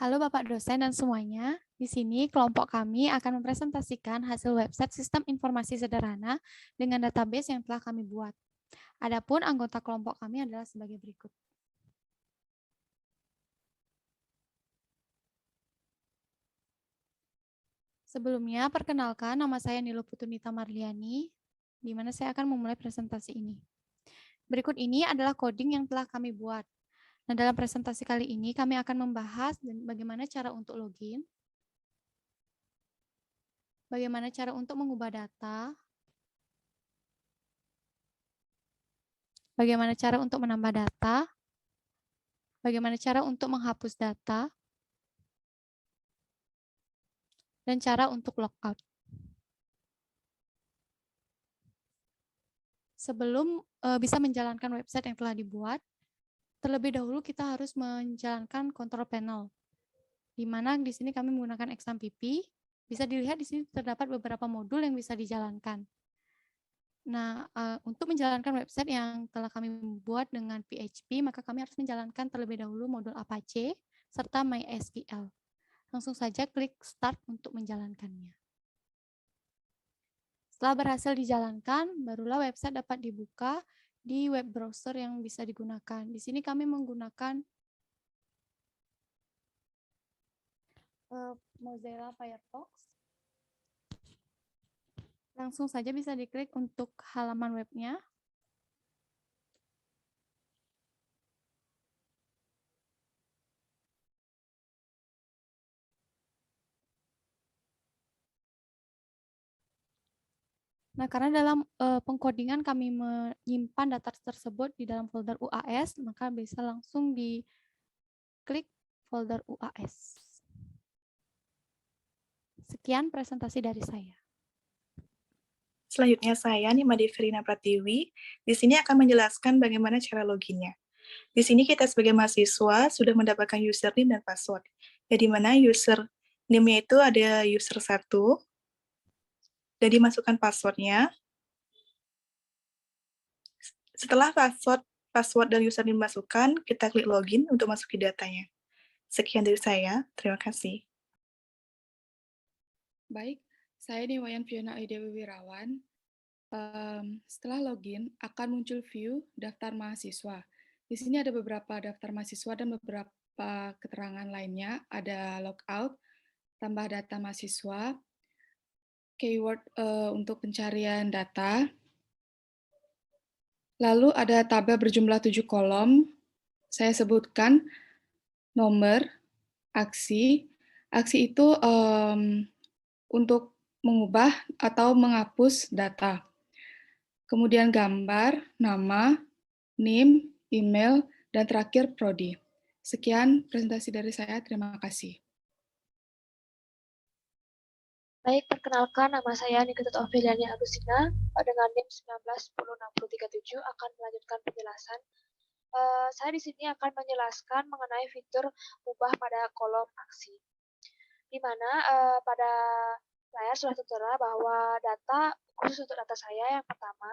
Halo Bapak dosen dan semuanya. Di sini kelompok kami akan mempresentasikan hasil website sistem informasi sederhana dengan database yang telah kami buat. Adapun anggota kelompok kami adalah sebagai berikut. Sebelumnya, perkenalkan nama saya Nilu Putunita Marliani, di mana saya akan memulai presentasi ini. Berikut ini adalah coding yang telah kami buat. Nah, dalam presentasi kali ini kami akan membahas bagaimana cara untuk login, bagaimana cara untuk mengubah data, bagaimana cara untuk menambah data, bagaimana cara untuk menghapus data, dan cara untuk logout. Sebelum bisa menjalankan website yang telah dibuat, terlebih dahulu kita harus menjalankan control panel, di mana di sini kami menggunakan XAMPP. Bisa dilihat di sini terdapat beberapa modul yang bisa dijalankan. Nah, untuk menjalankan website yang telah kami buat dengan PHP, maka kami harus menjalankan terlebih dahulu modul Apache serta MySQL. Langsung saja klik Start untuk menjalankannya. Setelah berhasil dijalankan, barulah website dapat dibuka di web browser yang bisa digunakan. Di sini kami menggunakan Mozilla Firefox. Langsung saja bisa diklik untuk halaman webnya. Nah, karena dalam pengkodingan kami menyimpan data tersebut di dalam folder UAS, maka bisa langsung diklik folder UAS. Sekian presentasi dari saya. Selanjutnya saya, Nima Devrina Pratiwi, di sini akan menjelaskan bagaimana cara loginnya. Di sini kita sebagai mahasiswa sudah mendapatkan username dan password. Ya, di mana username-nya itu ada user 1, dan dimasukkan passwordnya. Setelah password dan username dimasukkan, kita klik login untuk masuki datanya. Sekian dari saya, terima kasih. Baik, saya Dewayan Fiona Aidewi Wirawan. Setelah login, akan muncul view daftar mahasiswa. Di sini ada beberapa daftar mahasiswa dan beberapa keterangan lainnya. Ada logout, tambah data mahasiswa, keyword untuk pencarian data. Lalu ada tabel berjumlah 7 kolom. Saya sebutkan nomor, aksi. Aksi itu untuk mengubah atau menghapus data. Kemudian gambar, nama, NIM, email, dan terakhir prodi. Sekian presentasi dari saya, terima kasih. Baik, perkenalkan nama saya Nikita Ofiliani Agustina dengan NIM 19106037 akan melanjutkan penjelasan. Saya di sini akan menjelaskan mengenai fitur ubah pada kolom aksi. Di mana pada layar sudah tertera bahwa data khusus untuk data saya yang pertama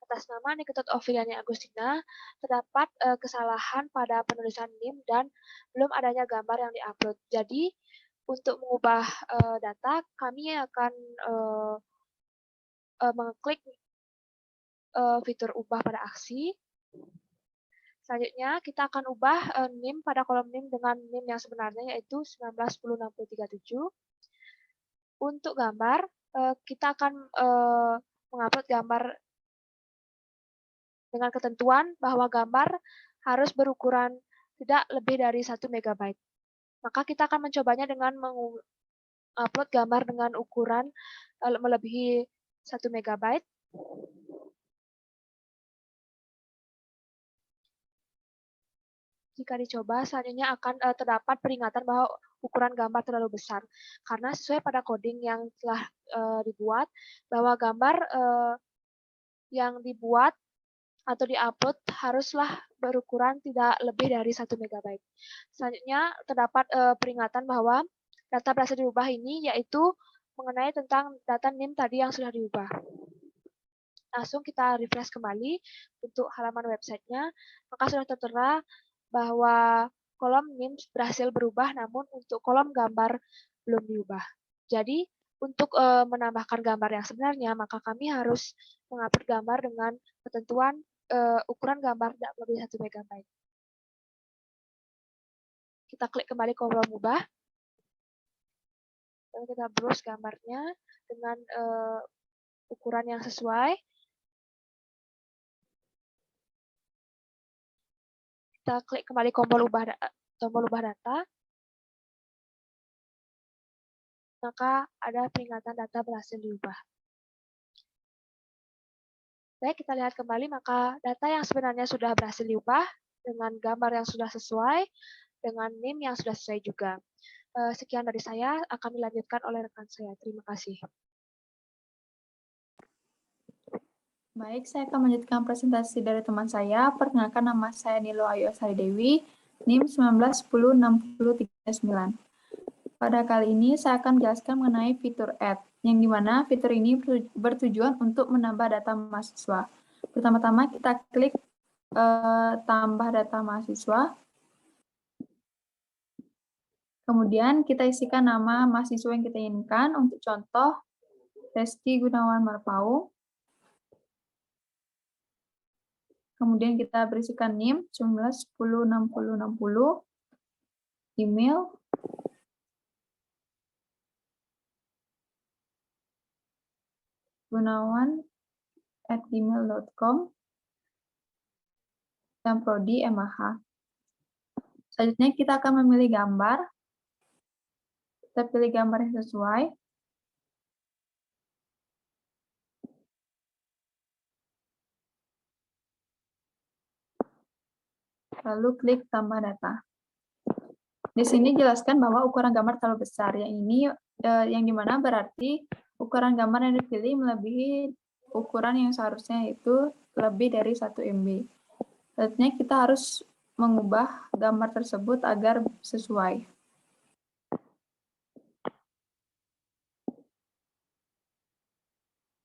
atas nama Nikita Ofiliani Agustina terdapat kesalahan pada penulisan NIM dan belum adanya gambar yang diupload. Jadi untuk mengubah data, kami akan mengklik fitur ubah pada aksi. Selanjutnya, kita akan ubah NIM pada kolom NIM dengan NIM yang sebenarnya, yaitu 19106037. Untuk gambar, kita akan mengupload gambar dengan ketentuan bahwa gambar harus berukuran tidak lebih dari 1 MB. Maka kita akan mencobanya dengan mengupload gambar dengan ukuran melebihi 1 MB. Jika dicoba, selanjutnya akan terdapat peringatan bahwa ukuran gambar terlalu besar. Karena sesuai pada coding yang telah dibuat, bahwa gambar yang dibuat atau diupload haruslah berukuran tidak lebih dari 1 MB. Selanjutnya terdapat peringatan bahwa data berhasil diubah ini yaitu mengenai tentang data NIM tadi yang sudah diubah. Langsung kita refresh kembali untuk halaman websitenya, maka sudah tertera bahwa kolom names berhasil berubah, namun untuk kolom gambar belum diubah. Jadi, untuk menambahkan gambar yang sebenarnya, maka kami harus mengupload gambar dengan ketentuan ukuran gambar tidak lebih 1 MB. Kita klik kembali kolom ubah, lalu kita browse gambarnya dengan ukuran yang sesuai. Kita klik kembali tombol ubah data, maka ada peringatan data berhasil diubah. Baik, kita lihat kembali, maka data yang sebenarnya sudah berhasil diubah dengan gambar yang sudah sesuai, dengan NIM yang sudah sesuai juga. Sekian dari saya, akan dilanjutkan oleh rekan saya. Terima kasih. Baik, saya akan melanjutkan presentasi dari teman saya. Perkenalkan, nama saya Nilo Ayu Asari Dewi, NIM 19106039. Pada kali ini saya akan menjelaskan mengenai fitur Add, yang dimana fitur ini bertujuan untuk menambah data mahasiswa. Pertama-tama kita klik tambah data mahasiswa. Kemudian kita isikan nama mahasiswa yang kita inginkan. Untuk contoh, Reski Gunawan Marpaung. Kemudian kita berisikan NIM 19106060, email, gunawan@gmail.com, dan prodi MAH. Selanjutnya kita akan memilih gambar. Kita pilih gambar yang sesuai. Lalu klik tambah data. Di sini jelaskan bahwa ukuran gambar terlalu besar. Yang dimana berarti ukuran gambar yang dipilih melebihi ukuran yang seharusnya, yaitu lebih dari 1 MB. Selanjutnya kita harus mengubah gambar tersebut agar sesuai.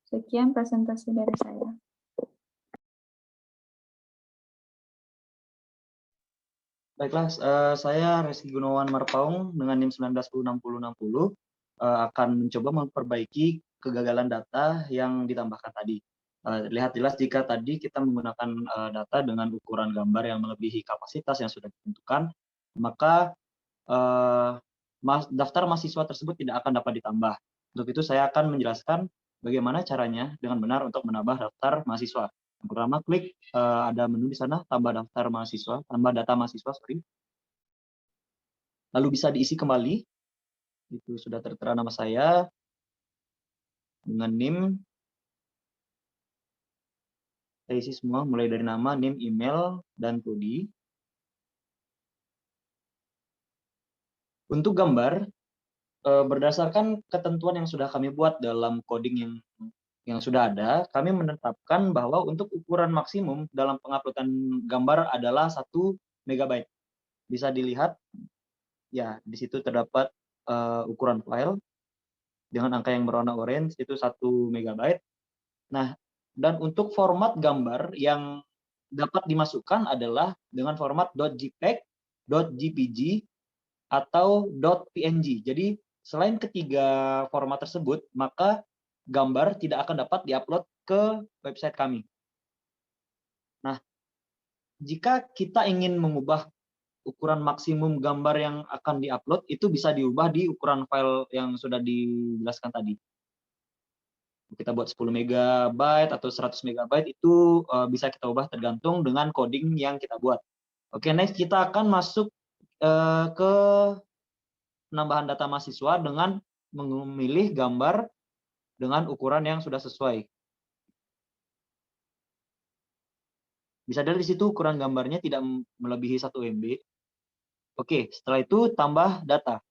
Sekian presentasi dari saya. Baiklah, saya Reski Gunawan Marpaung dengan NIM 19106060 akan mencoba memperbaiki kegagalan data yang ditambahkan tadi. Lihat jelas jika tadi kita menggunakan data dengan ukuran gambar yang melebihi kapasitas yang sudah ditentukan, maka daftar mahasiswa tersebut tidak akan dapat ditambah. Untuk itu saya akan menjelaskan bagaimana caranya dengan benar untuk menambah daftar mahasiswa. Yang pertama, klik ada menu di sana, tambah daftar mahasiswa, tambah data mahasiswa, sorry. Lalu bisa diisi kembali. Itu sudah tertera nama saya dengan NIM. Saya isi semua, mulai dari nama, NIM, email, dan prodi. Untuk gambar, berdasarkan ketentuan yang sudah kami buat dalam coding yang sudah ada, kami menetapkan bahwa untuk ukuran maksimum dalam penguploadan gambar adalah 1 MB. Bisa dilihat, ya di situ terdapat ukuran file dengan angka yang berwarna orange, itu 1 MB. Nah, dan untuk format gambar yang dapat dimasukkan adalah dengan format .jpeg, .jpg, atau .png. Jadi, selain ketiga format tersebut, maka gambar tidak akan dapat diupload ke website kami. Nah, jika kita ingin mengubah ukuran maksimum gambar yang akan diupload, itu bisa diubah di ukuran file yang sudah dijelaskan tadi. Kita buat 10 MB atau 100 MB itu bisa kita ubah tergantung dengan coding yang kita buat. Oke, next kita akan masuk ke penambahan data mahasiswa dengan memilih gambar dengan ukuran yang sudah sesuai. Bisa dilihat di situ ukuran gambarnya tidak melebihi 1 MB. Oke, setelah itu tambah data.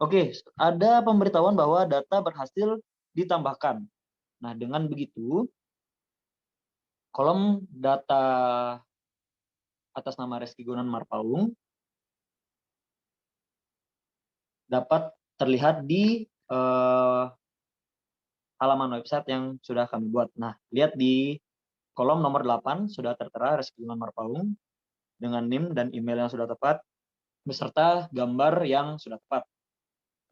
Oke, ada pemberitahuan bahwa data berhasil ditambahkan. Nah, dengan begitu, kolom data atas nama Reski Gunawan Marpaung dapat terlihat di halaman website yang sudah kami buat. Nah, lihat di kolom nomor 8 sudah tertera Reski Marpaung dengan NIM dan email yang sudah tepat, beserta gambar yang sudah tepat.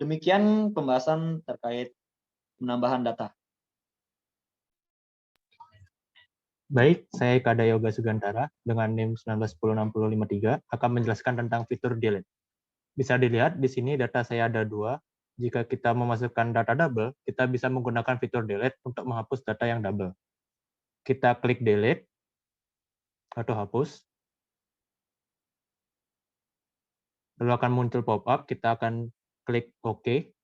Demikian pembahasan terkait penambahan data. Baik, saya Eka Yoga Sugantara dengan NIM 19106053 akan menjelaskan tentang fitur delete. Bisa dilihat di sini data saya ada 2. Jika kita memasukkan data double, kita bisa menggunakan fitur delete untuk menghapus data yang double. Kita klik delete atau hapus. Lalu akan muncul pop-up, kita akan klik OK.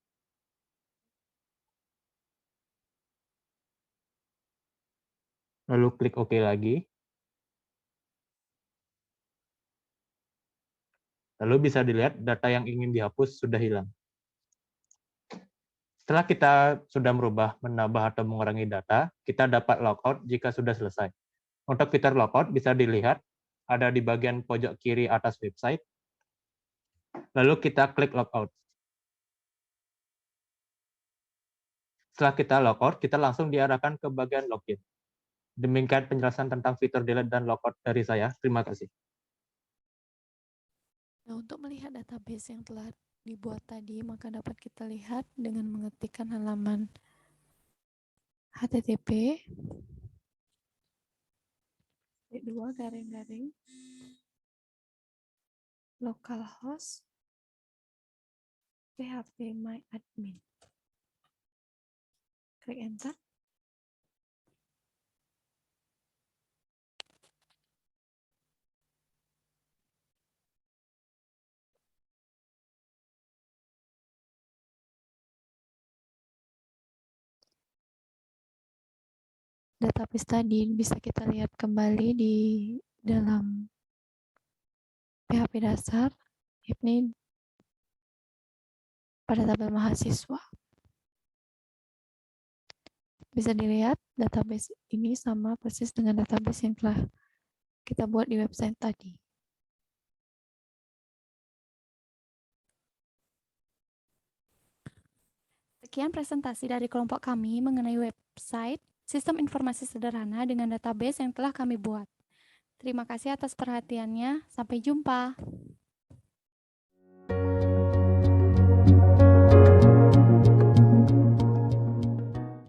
Lalu klik OK lagi. Lalu bisa dilihat data yang ingin dihapus sudah hilang. Setelah kita sudah merubah, menambah, atau mengurangi data, kita dapat logout jika sudah selesai. Untuk fitur logout bisa dilihat ada di bagian pojok kiri atas website. Lalu kita klik logout. Setelah kita logout, kita langsung diarahkan ke bagian login. Demikian penjelasan tentang fitur delete dan logout dari saya. Terima kasih. Nah, untuk melihat database yang telah dibuat tadi, maka dapat kita lihat dengan mengetikkan halaman http //localhost phpMyAdmin. Klik enter. Database tadi bisa kita lihat kembali di dalam PHP dasar, ini pada tabel mahasiswa. Bisa dilihat database ini sama persis dengan database yang telah kita buat di website tadi. Sekian presentasi dari kelompok kami mengenai website Sistem Informasi Sederhana dengan database yang telah kami buat. Terima kasih atas perhatiannya. Sampai jumpa.